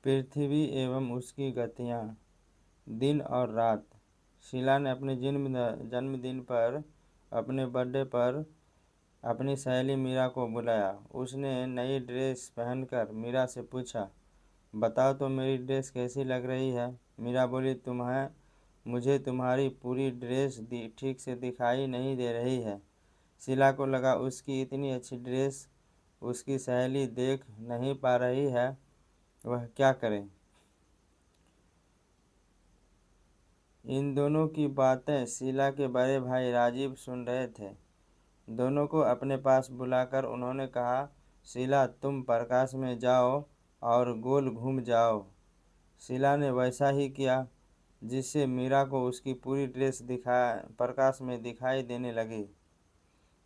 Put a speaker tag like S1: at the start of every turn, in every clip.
S1: पृथ्वी एवं उसकी गतियाँ। दिन और रात। शीला ने अपने जन्मदिन पर, अपने बर्थडे पर अपनी सहेली मीरा को बुलाया। उसने नई ड्रेस पहनकर मीरा से पूछा, बताओ तो मेरी ड्रेस कैसी लग रही है। मीरा बोली, मुझे तुम्हारी पूरी ड्रेस ठीक से दिखाई नहीं दे रही है। शीला को लगा उसकी इतनी अच्छी ड्रेस उसकी सहेली देख नहीं पा रही है, वह क्या करे। इन दोनों की बातें शीला के बड़े भाई राजीव सुन रहे थे। दोनों को अपने पास बुलाकर उन्होंने कहा, शीला तुम प्रकाश में जाओ और गोल घूम जाओ। शीला ने वैसा ही किया, जिससे मीरा को उसकी पूरी ड्रेस प्रकाश में दिखाई देने लगी।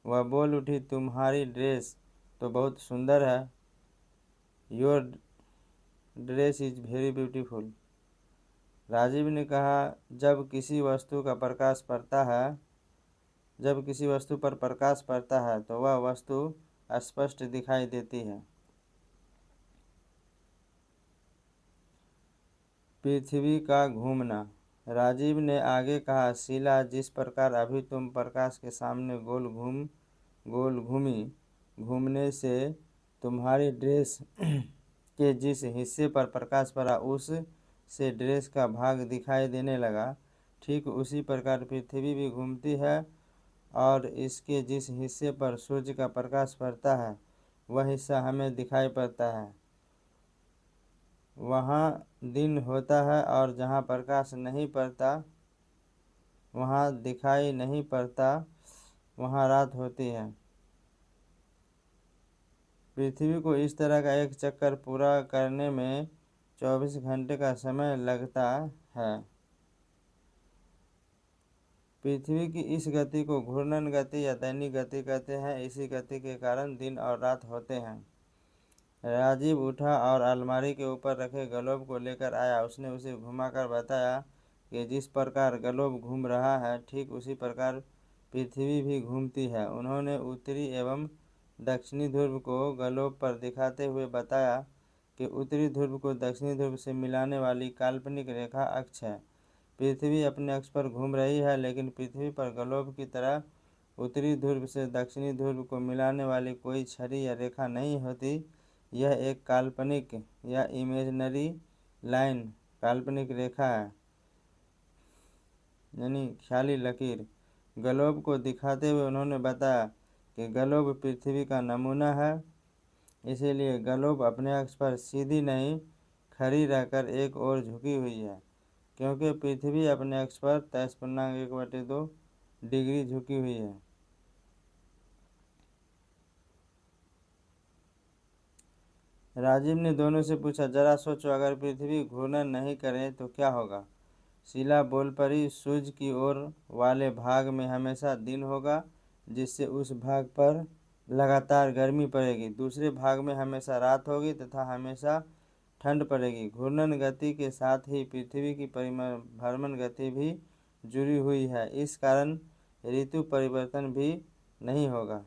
S1: वह बोल उठी, तुम्हारी ड्रेस तो बहुत सुंदर है। Your dress is very beautiful. Rajiv ने कहा, जब किसी वस्तु पर प्रकाश पड़ता है तो वह वस्तु स्पष्ट दिखाई देती है। पृथ्वी का घूमना। राजीव ने आगे कहा, शीला जिस प्रकार अभी तुम प्रकाश के सामने गोल घूमी, घूमने से तुम्हारी ड्रेस के जिस हिस्से पर प्रकाश पड़ा उस से ड्रेस का भाग दिखाई देने लगा। ठीक उसी प्रकार पृथ्वी भी घूमती है और इसके जिस हिस्से पर सूर्य का प्रकाश पड़ता है वह हिस्सा हमें दिखाई पड़ता है। वहाँ दिन होता है और जहाँ प्रकाश नहीं पड़ता, वहाँ दिखाई नहीं पड़ता, वहाँ रात होती है। पृथ्वी को इस तरह का एक चक्कर पूरा करने में 24 घंटे का समय लगता है। पृथ्वी की इस गति को घूर्णन गति या दैनिक गति कहते हैं। इसी गति के कारण दिन और रात होते हैं। राजीव उठा और अलमारी के ऊपर रखे ग्लोब को लेकर आया। उसने उसे घुमाकर बताया कि जिस प्रकार ग्लोब घूम रहा है ठीक उसी प्रकार पृथ्वी भी घूमती है। उन्होंने उत्तरी एवं दक्षिणी ध्रुव को ग्लोब पर दिखाते हुए बताया कि उत्तरी ध्रुव को दक्षिणी ध्रुव से मिलाने वाली काल्पनिक रेखा अक्ष है। पृथ्वी अपने अक्ष पर घूम रही है, लेकिन पृथ्वी पर ग्लोब की तरह उत्तरी ध्रुव से दक्षिणी ध्रुव को मिलाने वाली कोई छड़ी या रेखा नहीं होती। यह एक काल्पनिक या इमेजिनरी लाइन, काल्पनिक रेखा है, यानी ख्याली लकीर। ग्लोब को दिखाते हुए उन्होंने बताया कि ग्लोब पृथ्वी का नमूना है, इसीलिए ग्लोब अपने अक्ष पर सीधी नहीं खड़ी रहकर एक ओर झुकी हुई है, क्योंकि पृथ्वी अपने अक्ष पर 23.1/2 डिग्री झुकी हुई है। राजीव ने दोनों से पूछा, जरा सोचो, अगर पृथ्वी घूर्णन नहीं करे तो क्या होगा। शीला बोल पड़ी, सूर्य की ओर वाले भाग में हमेशा दिन होगा, जिससे उस भाग पर लगातार गर्मी पड़ेगी। दूसरे भाग में हमेशा रात होगी तथा हमेशा ठंड पड़ेगी। घूर्णन गति के साथ ही पृथ्वी की भ्रमण गति भी जुड़ी हुई है। इस कारण ऋतु परिवर्तन भी नहीं होगा।